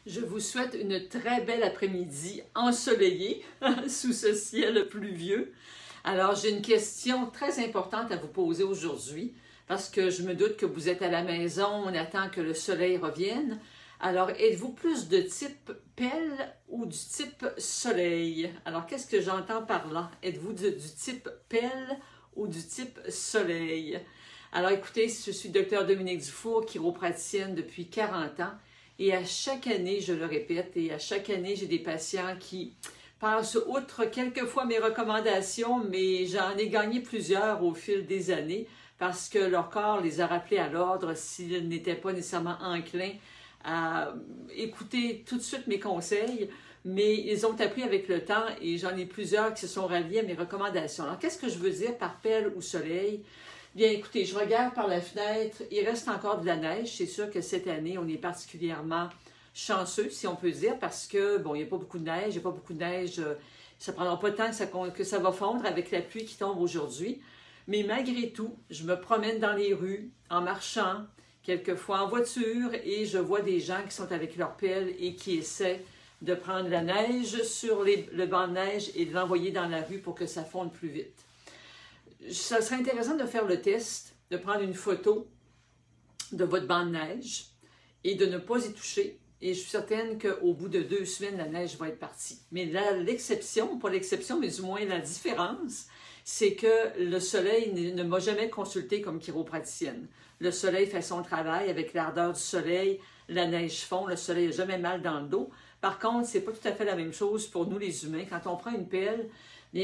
Je vous souhaite une très belle après-midi ensoleillée sous ce ciel pluvieux. Alors, j'ai une question très importante à vous poser aujourd'hui parce que je me doute que vous êtes à la maison, on attend que le soleil revienne. Alors, êtes-vous plus de type pelle ou du type soleil? Alors, qu'est-ce que j'entends par là? Êtes-vous du type pelle ou du type soleil? Alors, écoutez, je suis Dr Dominique Dufour, chiropraticienne depuis 40 ans. Et à chaque année, je le répète, et à chaque année, j'ai des patients qui passent outre quelquefois mes recommandations, mais j'en ai gagné plusieurs au fil des années parce que leur corps les a rappelés à l'ordre s'ils n'étaient pas nécessairement enclins à écouter tout de suite mes conseils, mais ils ont appris avec le temps et j'en ai plusieurs qui se sont ralliés à mes recommandations. Alors, qu'est-ce que je veux dire par pelle ou soleil? Bien, écoutez, je regarde par la fenêtre, il reste encore de la neige. C'est sûr que cette année, on est particulièrement chanceux, si on peut dire, parce que, bon, il n'y a pas beaucoup de neige, il n'y a pas beaucoup de neige, ça ne prendra pas de temps que ça va fondre avec la pluie qui tombe aujourd'hui. Mais malgré tout, je me promène dans les rues, en marchant, quelquefois en voiture, et je vois des gens qui sont avec leur pelle et qui essaient de prendre la neige sur le banc de neige et de l'envoyer dans la rue pour que ça fonde plus vite. Ça serait intéressant de faire le test, de prendre une photo de votre banc de neige et de ne pas y toucher. Et je suis certaine qu'au bout de 2 semaines, la neige va être partie. Mais là, l'exception, pas l'exception, mais du moins la différence, c'est que le soleil ne m'a jamais consultée comme chiropraticienne. Le soleil fait son travail avec l'ardeur du soleil, la neige fond, le soleil n'a jamais mal dans le dos. Par contre, c'est pas tout à fait la même chose pour nous les humains. Quand on prend une pelle,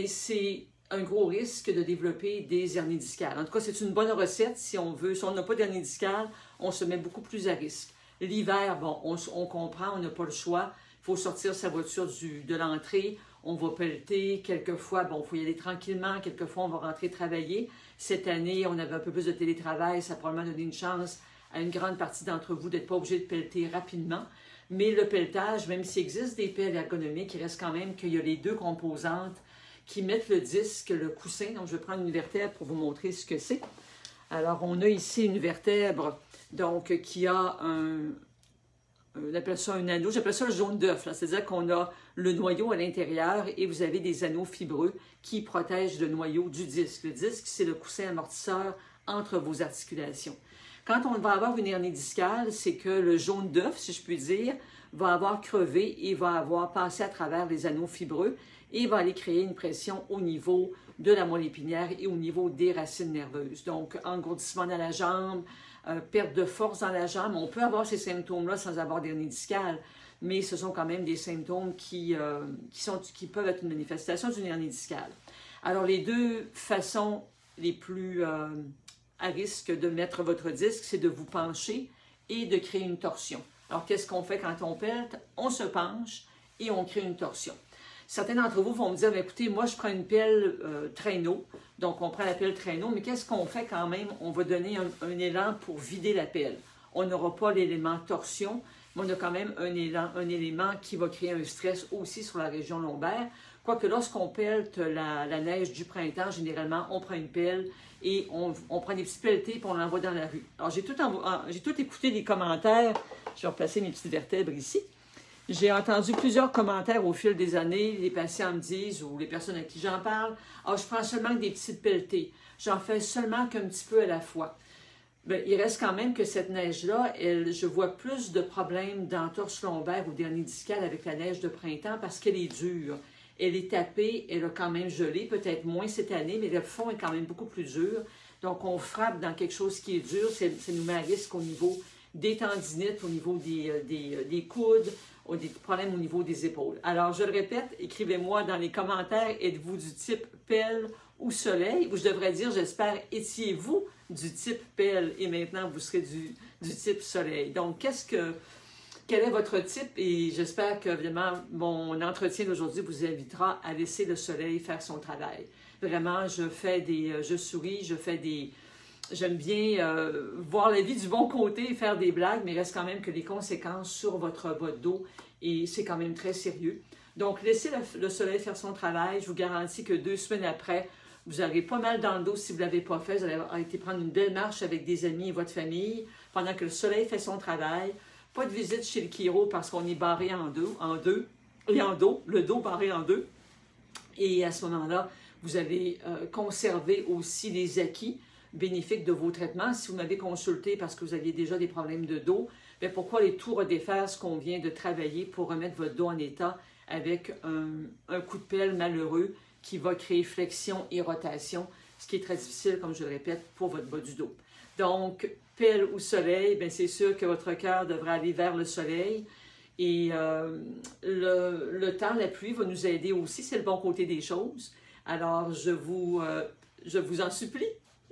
c'est un gros risque de développer des hernies discales. En tout cas, c'est une bonne recette si on veut. Si on n'a pas d'hernie discale, on se met beaucoup plus à risque. L'hiver, bon, on comprend, on n'a pas le choix. Il faut sortir sa voiture de l'entrée. On va pelleter. Quelquefois, bon, il faut y aller tranquillement. Quelquefois, on va rentrer travailler. Cette année, on avait un peu plus de télétravail. Ça a probablement donné une chance à une grande partie d'entre vous d'être pas obligé de pelleter rapidement. Mais le pelletage, même s'il existe des pelles ergonomiques, il reste quand même qu'il y a les deux composantes qui mettent le disque, le coussin. Donc, je vais prendre une vertèbre pour vous montrer ce que c'est. Alors, on a ici une vertèbre donc, qui a on appelle ça un anneau. J'appelle ça le jaune d'œuf. C'est-à-dire qu'on a le noyau à l'intérieur et vous avez des anneaux fibreux qui protègent le noyau du disque. Le disque, c'est le coussin amortisseur entre vos articulations. Quand on va avoir une hernie discale, c'est que le jaune d'œuf, si je puis dire, va avoir crevé et va avoir passé à travers les anneaux fibreux et va aller créer une pression au niveau de la moelle épinière et au niveau des racines nerveuses. Donc, engourdissement dans la jambe, perte de force dans la jambe. On peut avoir ces symptômes-là sans avoir d'hernie discale, mais ce sont quand même des symptômes qui peuvent être une manifestation d'une hernie discale. Alors, les deux façons les plus à risque de mettre votre disque, c'est de vous pencher et de créer une torsion. Alors, qu'est-ce qu'on fait quand on pète? On se penche et on crée une torsion. Certains d'entre vous vont me dire, écoutez, moi, je prends une pelle traîneau, donc on prend la pelle traîneau, mais qu'est-ce qu'on fait quand même? On va donner un élan pour vider la pelle. On n'aura pas l'élément torsion, mais on a quand même un élément qui va créer un stress aussi sur la région lombaire. Quoique lorsqu'on pèlte la neige du printemps, généralement, on prend une pelle et on prend des petits pelletés et on l'envoie dans la rue. Alors, j'ai tout écouté les commentaires. Je vais replacer mes petites vertèbres ici. J'ai entendu plusieurs commentaires au fil des années. Les patients me disent, ou les personnes à qui j'en parle, « Ah, je prends seulement des petites pelletées. J'en fais seulement qu'un petit peu à la fois. » Bien, il reste quand même que cette neige-là, je vois plus de problèmes d'entorse lombaire ou d'hernie discale avec la neige de printemps parce qu'elle est dure. Elle est tapée, elle a quand même gelé, peut-être moins cette année, mais le fond est quand même beaucoup plus dur. Donc, on frappe dans quelque chose qui est dur, ça nous met à risque au niveau des tendinites, au niveau des coudes, des problèmes au niveau des épaules. Alors, je le répète, écrivez-moi dans les commentaires, êtes-vous du type pelle ou soleil? Ou je devrais dire, j'espère, étiez-vous du type pelle et maintenant vous serez du type soleil. Donc, quel est votre type? Et j'espère que, évidemment, mon entretien d'aujourd'hui vous invitera à laisser le soleil faire son travail. Vraiment, je souris, j'aime bien voir la vie du bon côté et faire des blagues, mais il reste quand même que les conséquences sur votre dos, et c'est quand même très sérieux. Donc, laissez le soleil faire son travail. Je vous garantis que 2 semaines après, vous aurez pas mal dans le dos si vous ne l'avez pas fait. Vous allez avoir été prendre une belle marche avec des amis et votre famille pendant que le soleil fait son travail. Pas de visite chez le chiro parce qu'on est barré en deux, le dos barré en deux. Et à ce moment-là, vous allez conserver aussi les acquis bénéfiques de vos traitements. Si vous m'avez consulté parce que vous aviez déjà des problèmes de dos, bien pourquoi aller tout redéfaire ce qu'on vient de travailler pour remettre votre dos en état avec un coup de pelle malheureux qui va créer flexion et rotation, ce qui est très difficile, comme je le répète, pour votre bas du dos. Donc, pelle ou soleil, bien c'est sûr que votre cœur devrait aller vers le soleil. Et le temps, la pluie va nous aider aussi, c'est le bon côté des choses. Alors, je vous en supplie,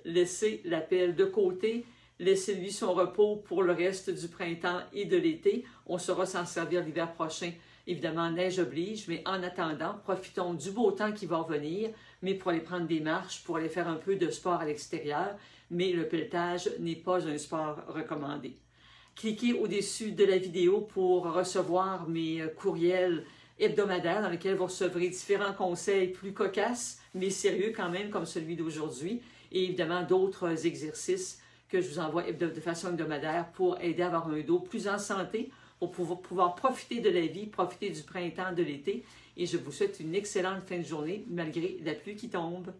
laissez la pelle de côté, laissez-lui son repos pour le reste du printemps et de l'été. On saura s'en servir l'hiver prochain. Évidemment, neige oblige, mais en attendant, profitons du beau temps qui va revenir, mais pour aller prendre des marches, pour aller faire un peu de sport à l'extérieur, mais le pelletage n'est pas un sport recommandé. Cliquez au-dessus de la vidéo pour recevoir mes courriels hebdomadaires dans lesquels vous recevrez différents conseils plus cocasses, mais sérieux quand même, comme celui d'aujourd'hui, et évidemment d'autres exercices que je vous envoie de façon hebdomadaire pour aider à avoir un dos plus en santé, pour pouvoir profiter de la vie, profiter du printemps, de l'été. Et je vous souhaite une excellente fin de journée, malgré la pluie qui tombe.